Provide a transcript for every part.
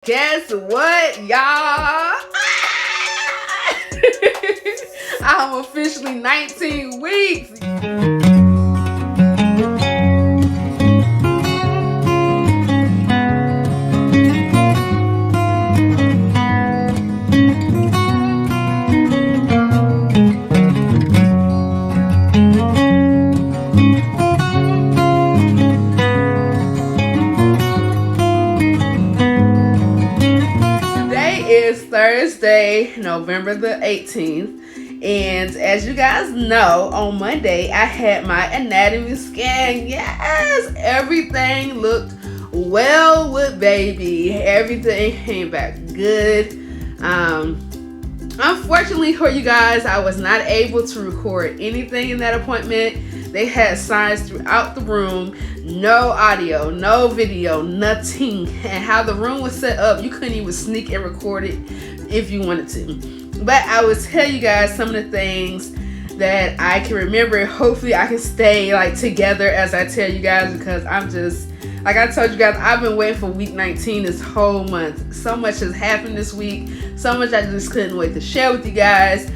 Guess what, y'all? I'm officially 19 weeks. Is Thursday, November the 18th, and as you guys know, on Monday I had my anatomy scan. Yes, everything looked well with baby. Everything came back good. Unfortunately for you guys, I was not able to record anything in that appointment. They had signs throughout the room, no audio, no video, nothing. And how the room was set up, you couldn't even sneak and record it if you wanted to. But I will tell you guys some of the things that I can remember. Hopefully I can stay together as I tell you guys, because I'm just, like I told you guys, I've been waiting for week 19 this whole month. So much has happened this week. So much I just couldn't wait to share with you guys.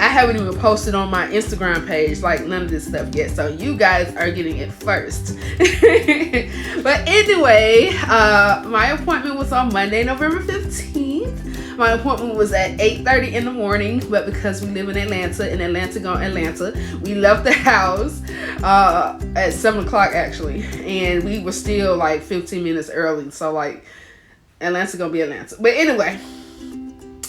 I haven't even posted on my Instagram page none of this stuff yet, so you guys are getting it first. But anyway, my appointment was on Monday, November 15th. My appointment was at 8:30 in the morning, but because we live in Atlanta, we left the house at 7 o'clock actually, and we were still 15 minutes early, so Atlanta's gonna be Atlanta. But anyway,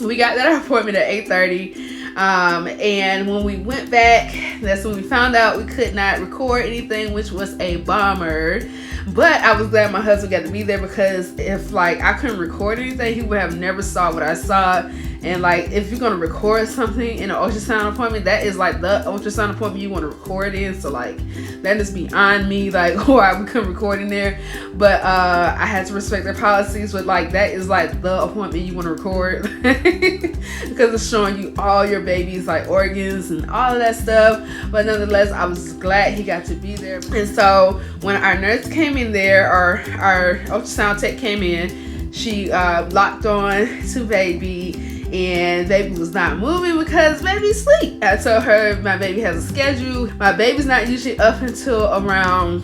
we got that appointment at 8:30. And when we went back, that's when we found out we could not record anything, which was a bummer. But I was glad my husband got to be there, because if I couldn't record anything, he would have never saw what I saw. And if you're gonna record something in an ultrasound appointment, that is the ultrasound appointment you want to record in. So that is beyond me, why we couldn't record in there. But I had to respect their policies. But that is the appointment you want to record, because it's showing you all your baby's organs and all of that stuff. But nonetheless, I was glad he got to be there. And so when our nurse came in there, or our ultrasound tech came in, she locked on to baby. And baby was not moving because baby's asleep. I told her my baby has a schedule. My baby's not usually up until around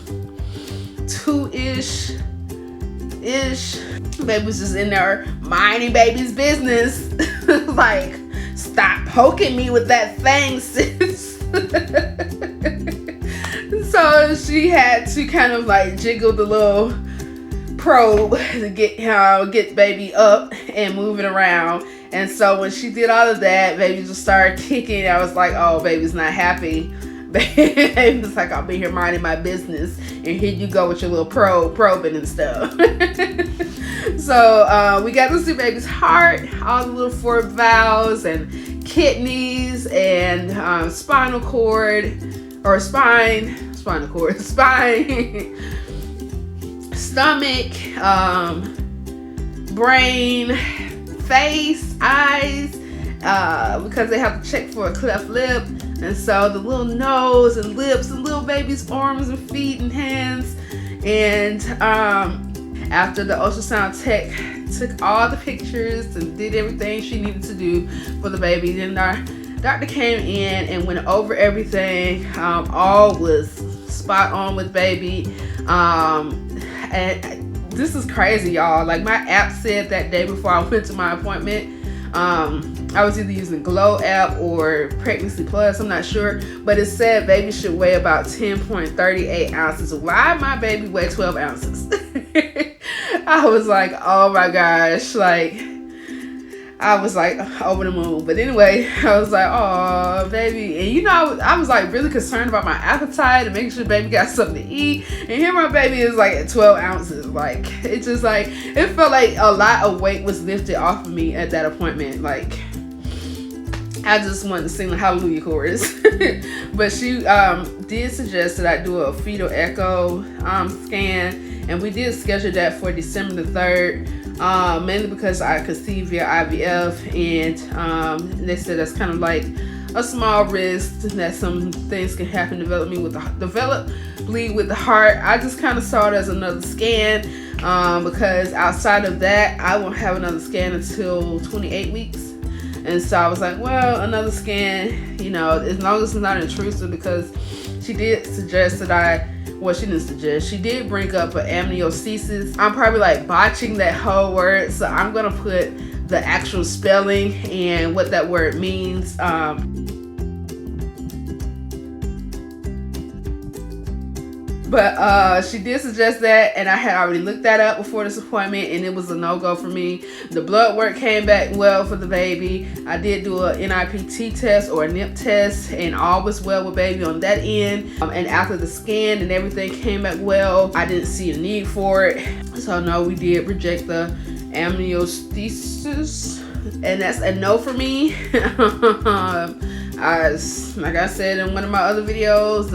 2-ish. Baby was just in there minding baby's business. Stop poking me with that thing, sis. So she had to kind of jiggle the little probe to get baby up and moving around. And so when she did all of that, baby just started kicking. I was like, oh, baby's not happy. Baby was like, I'll be here minding my business, and here you go with your little probing and stuff. So we got to see baby's heart, all the little 4 valves and kidneys and spinal cord, or spine, stomach, brain, face, eyes, because they have to check for a cleft lip. And so the little nose and lips and little baby's arms and feet and hands. And after the ultrasound tech took all the pictures and did everything she needed to do for the baby, then our doctor came in and went over everything. All was spot on with baby. And this is crazy, y'all. My app said that day before I went to my appointment, I was either using Glow app or Pregnancy Plus, I'm not sure, but it said baby should weigh about 10.38 ounces. Why my baby weigh 12 ounces? I was like, oh my gosh, I was over the moon. But anyway, I was like, oh baby. And I was really concerned about my appetite and making sure baby got something to eat. And here my baby is at 12 ounces. It just it felt like a lot of weight was lifted off of me at that appointment. I just wanted to sing the Hallelujah chorus. But she did suggest that I do a fetal echo scan. And we did schedule that for December the 3rd. Mainly because I conceived via IVF, and they said that's kind of a small risk that some things can happen developmentally with the bleed with the heart. I just kind of saw it as another scan. because outside of that, I won't have another scan until 28 weeks. And so I was like, well, another scan, you know, as long as it's not intrusive, because she did suggest that she didn't suggest, she did bring up an amniocentesis. I'm probably like botching that whole word, so I'm gonna put the actual spelling and what that word means. But she did suggest that, and I had already looked that up before this appointment, and it was a no-go for me. The blood work came back well for the baby. I did do a NIPT test or a NIP test, and all was well with baby on that end. And after the scan and everything came back well, I didn't see a need for it. So no, we did reject the amniocentesis, and that's a no for me. Like I said in one of my other videos,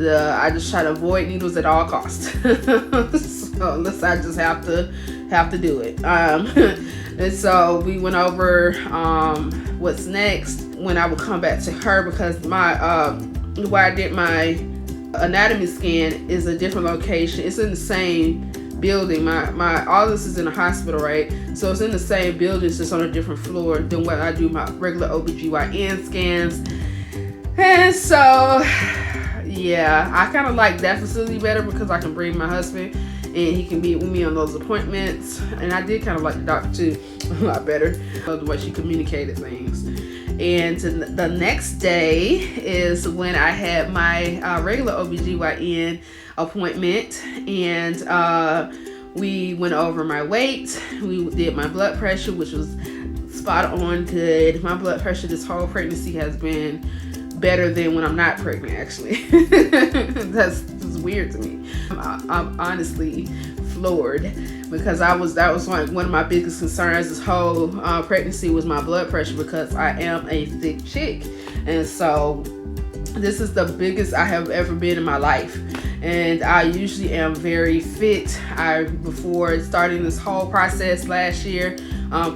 I just try to avoid needles at all costs. So unless I just have to do it. And so we went over what's next when I would come back to her, because my where I did my anatomy scan is a different location. It's in the same building. My all this is in a hospital, right? So it's in the same building, it's just on a different floor than where I do my regular OBGYN scans. And so yeah, I kind of like that facility better because I can bring my husband and he can be with me on those appointments. And I did kind of like the doctor too a lot better, the way she communicated things. And the next day is when I had my regular OBGYN appointment, and we went over my weight. We did my blood pressure, which was spot on good. My blood pressure this whole pregnancy has been better than when I'm not pregnant, actually. That's weird to me. I'm honestly floored, because that was like one of my biggest concerns this whole pregnancy was my blood pressure, because I am a thick chick, and so this is the biggest I have ever been in my life. And I usually am very fit. Before starting this whole process last year,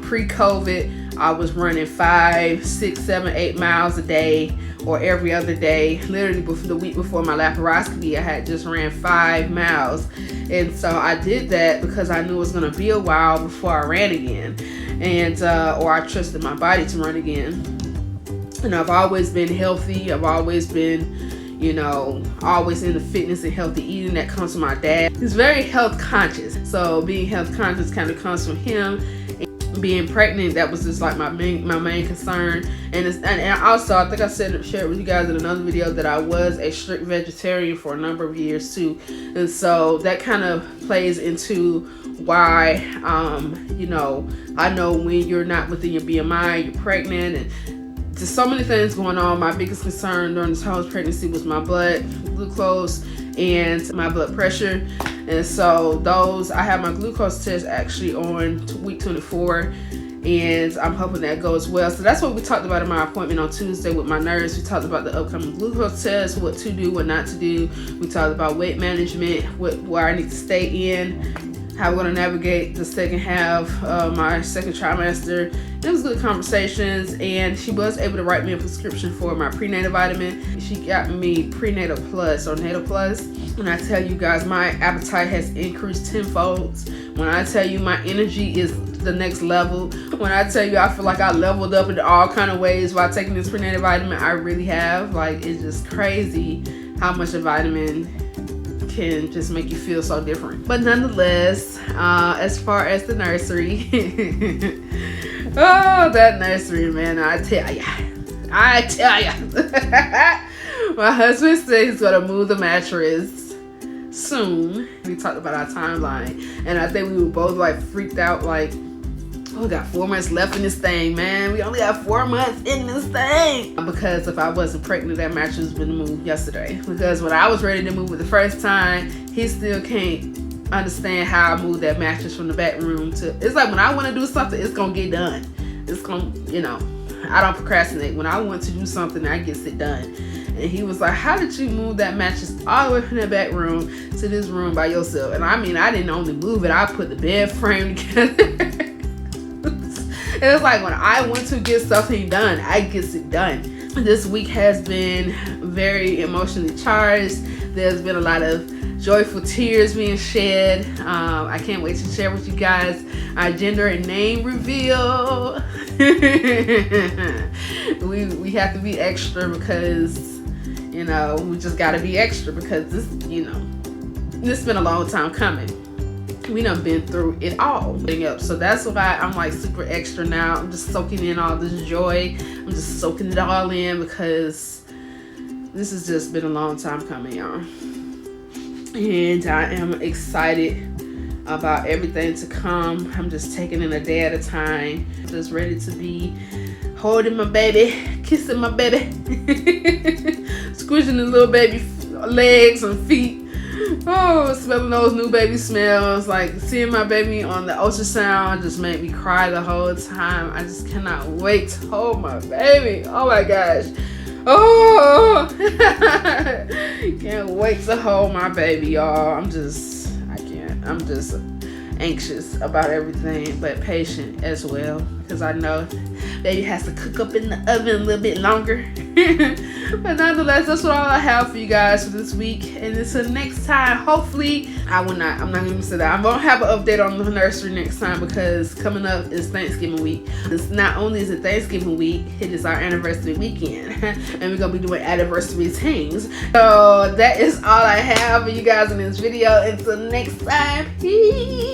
pre-COVID, I was running 5, 6, 7, 8 miles a day, or every other day. Literally the week before my laparoscopy, I had just ran 5 miles. And so I did that because I knew it was gonna be a while before I ran again, and or I trusted my body to run again. And I've always been healthy. I've always been, you know, always into fitness and healthy eating. That comes from my dad. He's very health conscious. So being health conscious kind of comes from him. Being pregnant, that was just like my main concern. And also, I think I shared with you guys in another video that I was a strict vegetarian for a number of years too. And so that kind of plays into why, you know, I know when you're not within your BMI, you're pregnant, and just so many things going on. My biggest concern during this whole pregnancy was my blood glucose and my blood pressure. And so I have my glucose test actually on week 24, and I'm hoping that goes well. So that's what we talked about in my appointment on Tuesday with my nurse. We talked about the upcoming glucose test, what to do, what not to do. We talked about weight management, where I need to stay in, how we're going to navigate the second half of my second trimester. It was good conversations, and she was able to write me a prescription for my prenatal vitamin. She got me prenatal plus or natal plus. And I tell you guys, my appetite has increased tenfold. When I tell you my energy is the next level, when I tell you I feel like I leveled up in all kind of ways while taking this prenatal vitamin, I really have. Like, it's just crazy how much a vitamin can just make you feel so different. But nonetheless, as far as the nursery, oh, that nursery, man, I tell ya. My husband said he's gonna move the mattress soon. We talked about our timeline, and I think we were both like freaked out, like, oh, we got 4 months left in this thing, man. We only got 4 months in this thing. Because if I wasn't pregnant, that mattress would have been moved yesterday. Because when I was ready to move it the first time, he still can't understand how I moved that mattress from the back room to, it's like when I want to do something, it's gonna get done. It's gonna, you know, I don't procrastinate. When I want to do something, I get it done. And he was like, how did you move that mattress all the way from that back room to this room by yourself? And I mean, I didn't only move it, I put the bed frame together. It was like when I want to get something done, I get it done. This week has been very emotionally charged. There's been a lot of joyful tears being shed. I can't wait to share with you guys our gender and name reveal. we have to be extra because, you know, we just got to be extra because this, you know, this has been a long time coming. We done been through it all. So that's why I'm like super extra now. I'm just soaking in all this joy. I'm just soaking it all in because this has just been a long time coming, y'all. And I am excited about everything to come. I'm just taking it a day at a time. Just ready to be holding my baby, kissing my baby, squishing the little baby legs and feet. Oh, smelling those new baby smells. Like seeing my baby on the ultrasound just made me cry the whole time. I just cannot wait to hold my baby. Oh my gosh. Oh, can't wait to hold my baby, y'all. I'm just anxious about everything, but patient as well, because I know baby has to cook up in the oven a little bit longer. But nonetheless, that's all I have for you guys for this week. And until next time, hopefully I'm not gonna say that I won't have an update on the nursery next time, because coming up is Thanksgiving week. It's not only is it Thanksgiving week, it is our anniversary weekend. And we're gonna be doing anniversary things. So that is all I have for you guys in this video. Until next time, peace.